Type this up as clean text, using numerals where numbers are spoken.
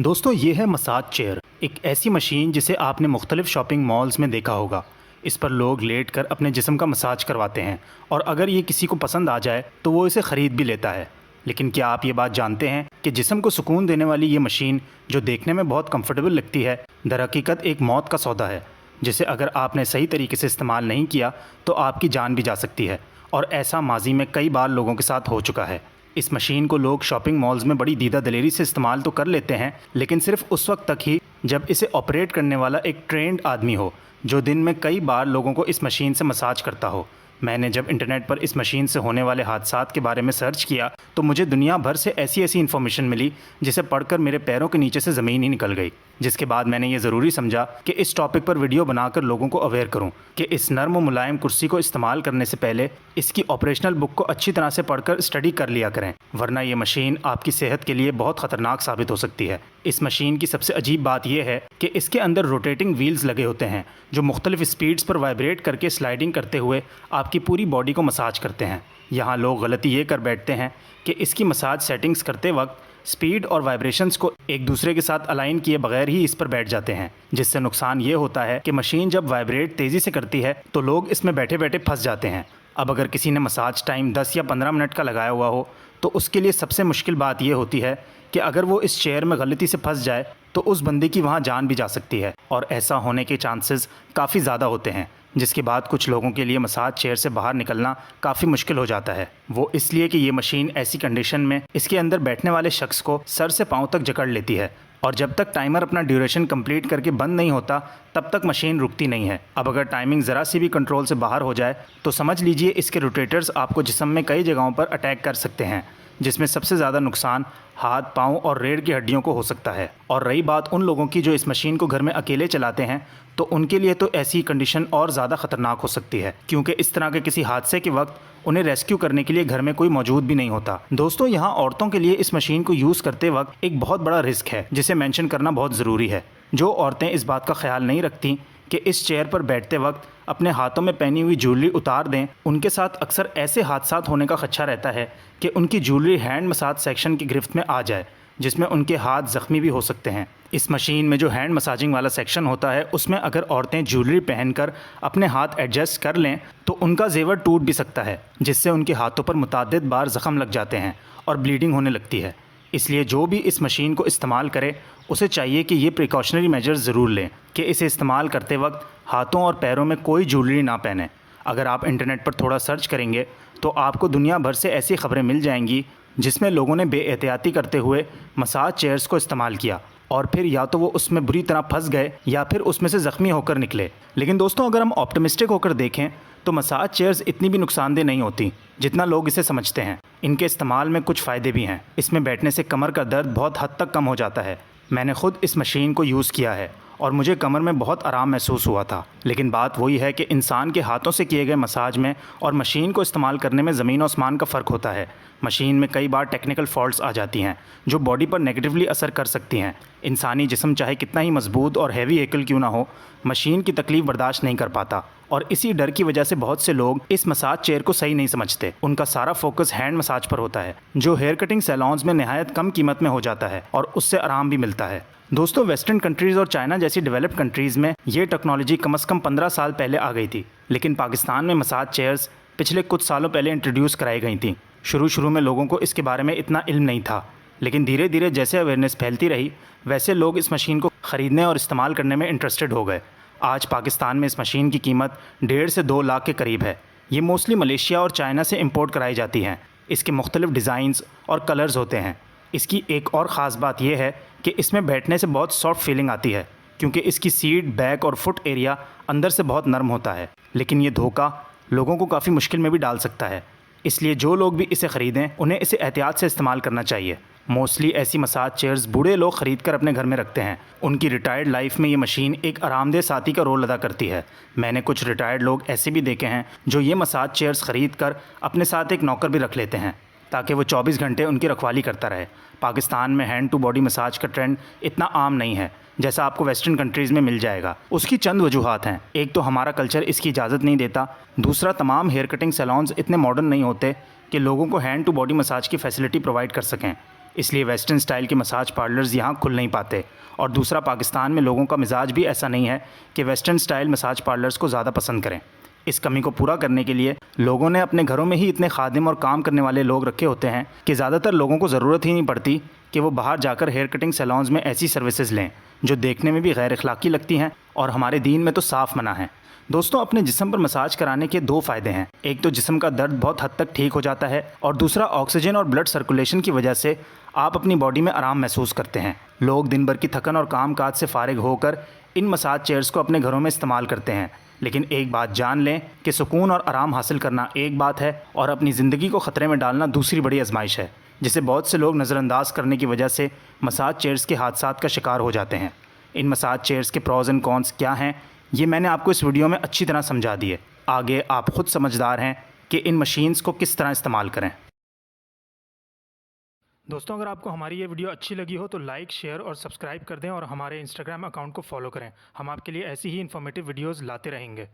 दोस्तों ये है मसाज चेयर, एक ऐसी मशीन जिसे आपने मुख्तलिफ शॉपिंग मॉल्स में देखा होगा। इस पर लोग लेट कर अपने जिस्म का मसाज करवाते हैं और अगर ये किसी को पसंद आ जाए तो वो इसे ख़रीद भी लेता है। लेकिन क्या आप ये बात जानते हैं कि जिस्म को सुकून देने वाली ये मशीन जो देखने में बहुत कंफर्टेबल लगती है, दरहकीकत एक मौत का सौदा है, जिसे अगर आपने सही तरीके से इस्तेमाल नहीं किया तो आपकी जान भी जा सकती है। और ऐसा माजी में कई बार लोगों के साथ हो चुका है। इस मशीन को लोग शॉपिंग मॉल्स में बड़ी दीदा दलेरी से इस्तेमाल तो कर लेते हैं, लेकिन सिर्फ उस वक्त तक ही जब इसे ऑपरेट करने वाला एक ट्रेंड आदमी हो, जो दिन में कई बार लोगों को इस मशीन से मसाज करता हो। मैंने जब इंटरनेट पर इस मशीन से होने वाले हादसात के बारे में सर्च किया तो मुझे दुनिया भर से ऐसी इन्फॉर्मेशन मिली जिसे पढ़कर मेरे पैरों के नीचे से ज़मीन ही निकल गई। जिसके बाद मैंने ये ज़रूरी समझा कि इस टॉपिक पर वीडियो बनाकर लोगों को अवेयर करूं कि इस नर्म व मुलायम कुर्सी को इस्तेमाल करने से पहले इसकी ऑपरेशनल बुक को अच्छी तरह से पढ़कर स्टडी कर लिया करें, वरना ये मशीन आपकी सेहत के लिए बहुत ख़तरनाक साबित हो सकती है। इस मशीन की सबसे अजीब बात यह है कि इसके अंदर रोटेटिंग व्हील्स लगे होते हैं जो मुख्तलिफ स्पीड्स पर वाइब्रेट करके स्लाइडिंग करते हुए आपकी पूरी बॉडी को मसाज करते हैं। यहाँ लोग गलती ये कर बैठते हैं कि इसकी मसाज सेटिंग्स करते वक्त स्पीड और वाइब्रेशंस को एक दूसरे के साथ अलाइन किए बगैर ही इस पर बैठ जाते हैं, जिससे नुकसान ये होता है कि मशीन जब वाइब्रेट तेज़ी से करती है तो लोग इसमें बैठे बैठे फंस जाते हैं। अब अगर किसी ने मसाज टाइम 10 या 15 मिनट का लगाया हुआ हो तो उसके लिए सबसे मुश्किल बात यह होती है कि अगर वो इस चेयर में गलती से फंस जाए तो उस बंदे की वहाँ जान भी जा सकती है, और ऐसा होने के चांसेस काफ़ी ज़्यादा होते हैं, जिसके बाद कुछ लोगों के लिए मसाज चेयर से बाहर निकलना काफ़ी मुश्किल हो जाता है। वो इसलिए कि ये मशीन ऐसी कंडीशन में इसके अंदर बैठने वाले शख्स को सर से पाँव तक जकड़ लेती है, और जब तक टाइमर अपना ड्यूरेशन कंप्लीट करके बंद नहीं होता तब तक मशीन रुकती नहीं है। अब अगर टाइमिंग ज़रा सी भी कंट्रोल से बाहर हो जाए तो समझ लीजिए इसके रोटेटर्स आपको जिस्म में कई जगहों पर अटैक कर सकते हैं, जिसमें सबसे ज़्यादा नुकसान हाथ, पाँव और रीढ़ की हड्डियों को हो सकता है। और रही बात उन लोगों की जो इस मशीन को घर में अकेले चलाते हैं, तो उनके लिए तो ऐसी कंडीशन और ज़्यादा ख़तरनाक हो सकती है, क्योंकि इस तरह के किसी हादसे के वक्त उन्हें रेस्क्यू करने के लिए घर में कोई मौजूद भी नहीं होता। दोस्तों, यहाँ औरतों के लिए इस मशीन को यूज़ करते वक्त एक बहुत बड़ा रिस्क है जिसे मेंशन करना बहुत ज़रूरी है। जो औरतें इस बात का ख्याल नहीं रखती कि इस चेयर पर बैठते वक्त अपने हाथों में पहनी हुई ज्वेलरी उतार दें, उनके साथ अक्सर ऐसे हादसात होने का खदशा रहता है कि उनकी ज्वेलरी हैंड मसाज सेक्शन की गिरफ्त में आ जाए, जिसमें उनके हाथ ज़ख्मी भी हो सकते हैं। इस मशीन में जो हैंड मसाजिंग वाला सेक्शन होता है, उसमें अगर औरतें ज्वेलरी पहनकर अपने हाथ एडजस्ट कर लें तो उनका जेवर टूट भी सकता है, जिससे उनके हाथों पर मुतअद्दिद बार ज़ख्म लग जाते हैं और ब्लीडिंग होने लगती है। इसलिए जो भी इस मशीन को इस्तेमाल करे उसे चाहिए कि ये प्रिकॉशनरी मेजर्स ज़रूर लें कि इसे इस्तेमाल करते वक्त हाथों और पैरों में कोई ज्वेलरी ना पहने। अगर आप इंटरनेट पर थोड़ा सर्च करेंगे तो आपको दुनिया भर से ऐसी खबरें मिल जाएंगी जिसमें लोगों ने बेएहतियाती करते हुए मसाज चेयर्स को इस्तेमाल किया और फिर या तो वो उसमें बुरी तरह फंस गए या फिर उसमें से ज़ख्मी होकर निकले। लेकिन दोस्तों, अगर हम ऑप्टिमिस्टिक होकर देखें तो मसाज चेयर्स इतनी भी नुकसानदेह नहीं होती जितना लोग इसे समझते हैं। इनके इस्तेमाल में कुछ फ़ायदे भी हैं। इसमें बैठने से कमर का दर्द बहुत हद तक कम हो जाता है। मैंने खुद इस मशीन को यूज़ किया है और मुझे कमर में बहुत आराम महसूस हुआ था। लेकिन बात वही है कि इंसान के हाथों से किए गए मसाज में और मशीन को इस्तेमाल करने में ज़मीन आसमान का फ़र्क होता है। मशीन में कई बार टेक्निकल फॉल्ट्स आ जाती हैं जो बॉडी पर नेगेटिवली असर कर सकती हैं। इंसानी जिस्म चाहे कितना ही मजबूत और हैवी व्हीकल क्यों ना हो, मशीन की तकलीफ़ बर्दाश्त नहीं कर पाता, और इसी डर की वजह से बहुत से लोग इस मसाज चेयर को सही नहीं समझते। उनका सारा फोकस हैंड मसाज पर होता है, जो हेयर कटिंग सैलून्स में नहायत कम कीमत में हो जाता है और उससे आराम भी मिलता है। दोस्तों, वेस्टर्न कंट्रीज़ और चाइना जैसी डेवलप्ड कंट्रीज़ में ये टेक्नोलॉजी कम से कम 15 साल पहले आ गई थी, लेकिन पाकिस्तान में मसाज चेयर्स पिछले कुछ सालों पहले इंट्रोड्यूस कराई गई थी। शुरू में लोगों को इसके बारे में इतना इल्म नहीं था, लेकिन धीरे धीरे जैसे अवेयरनेस फैलती रही वैसे लोग इस मशीन को ख़रीदने और इस्तेमाल करने में इंटरेस्टेड हो गए। आज पाकिस्तान में इस मशीन की कीमत 1.5 से 2 लाख के करीब है। ये मोस्टली मलेशिया और चाइना से इंपोर्ट कराई जाती हैं। इसके मुख्तलिफ डिज़ाइंस और कलर्स होते हैं। इसकी एक और ख़ास बात यह है कि इसमें बैठने से बहुत सॉफ्ट फीलिंग आती है, क्योंकि इसकी सीट, बैक और फुट एरिया अंदर से बहुत नरम होता है। लेकिन ये धोखा लोगों को काफ़ी मुश्किल में भी डाल सकता है, इसलिए जो लोग भी इसे ख़रीदें उन्हें इसे एहतियात से इस्तेमाल करना चाहिए। मोस्टली ऐसी मसाज चेयर्स बूढ़े लोग ख़रीद कर अपने घर में रखते हैं। उनकी रिटायर्ड लाइफ में ये मशीन एक आरामदेह साथी का रोल अदा करती है। मैंने कुछ रिटायर्ड लोग ऐसे भी देखे हैं जो ये मसाज चेयर्स ख़रीद कर अपने साथ एक नौकर भी रख लेते हैं ताकि वो 24 घंटे उनकी रखवाली करता रहे। पाकिस्तान में हैंड टू बॉडी मसाज का ट्रेंड इतना आम नहीं है जैसा आपको वेस्टर्न कंट्रीज़ में मिल जाएगा। उसकी चंद वजूहात हैं। एक तो हमारा कल्चर इसकी इजाज़त नहीं देता, दूसरा तमाम हेयर कटिंग सैलून्स इतने मॉडर्न नहीं होते कि लोगों को हैंड टू बॉडी मसाज की फ़ैसिलिटी प्रोवाइड कर सकें। इसलिए वेस्टर्न स्टाइल के मसाज पार्लर्स यहाँ खुल नहीं पाते। और दूसरा, पाकिस्तान में लोगों का मिजाज भी ऐसा नहीं है कि वेस्टर्न स्टाइल मसाज पार्लर्स को ज़्यादा पसंद करें। इस कमी को पूरा करने के लिए लोगों ने अपने घरों में ही इतने खादिम और काम करने वाले लोग रखे होते हैं कि ज़्यादातर लोगों को ज़रूरत ही नहीं पड़ती कि वो बाहर जाकर हेयर कटिंग सैलून्स में ऐसी सर्विसेज लें जो देखने में भी गैर अखलाकी लगती हैं और हमारे दीन में तो साफ़ मना है। दोस्तों, अपने जिस्म पर मसाज कराने के दो फ़ायदे हैं। एक तो जिस्म का दर्द बहुत हद तक ठीक हो जाता है और दूसरा, ऑक्सीजन और ब्लड सर्कुलेशन की वजह से आप अपनी बॉडी में आराम महसूस करते हैं। लोग दिन भर की थकन और काम काज से फारिग होकर इन मसाज चेयर्स को अपने घरों में इस्तेमाल करते हैं। लेकिन एक बात जान लें कि सुकून और आराम हासिल करना एक बात है और अपनी ज़िंदगी को ख़तरे में डालना दूसरी बड़ी आजमाइश है, जिसे बहुत से लोग नज़रअंदाज करने की वजह से मसाज चेयर्स के हादसात का शिकार हो जाते हैं। इन मसाज चेयर्स के प्रोज एंड कॉन्स क्या हैं, ये मैंने आपको इस वीडियो में अच्छी तरह समझा दिए। आगे आप ख़ुद समझदार हैं कि इन मशीन्स को किस तरह इस्तेमाल करें। दोस्तों, अगर आपको हमारी ये वीडियो अच्छी लगी हो तो लाइक, शेयर और सब्सक्राइब कर दें और हमारे इंस्टाग्राम अकाउंट को फॉलो करें। हम आपके लिए ऐसी ही इन्फॉर्मेटिव वीडियोज़ लाते रहेंगे।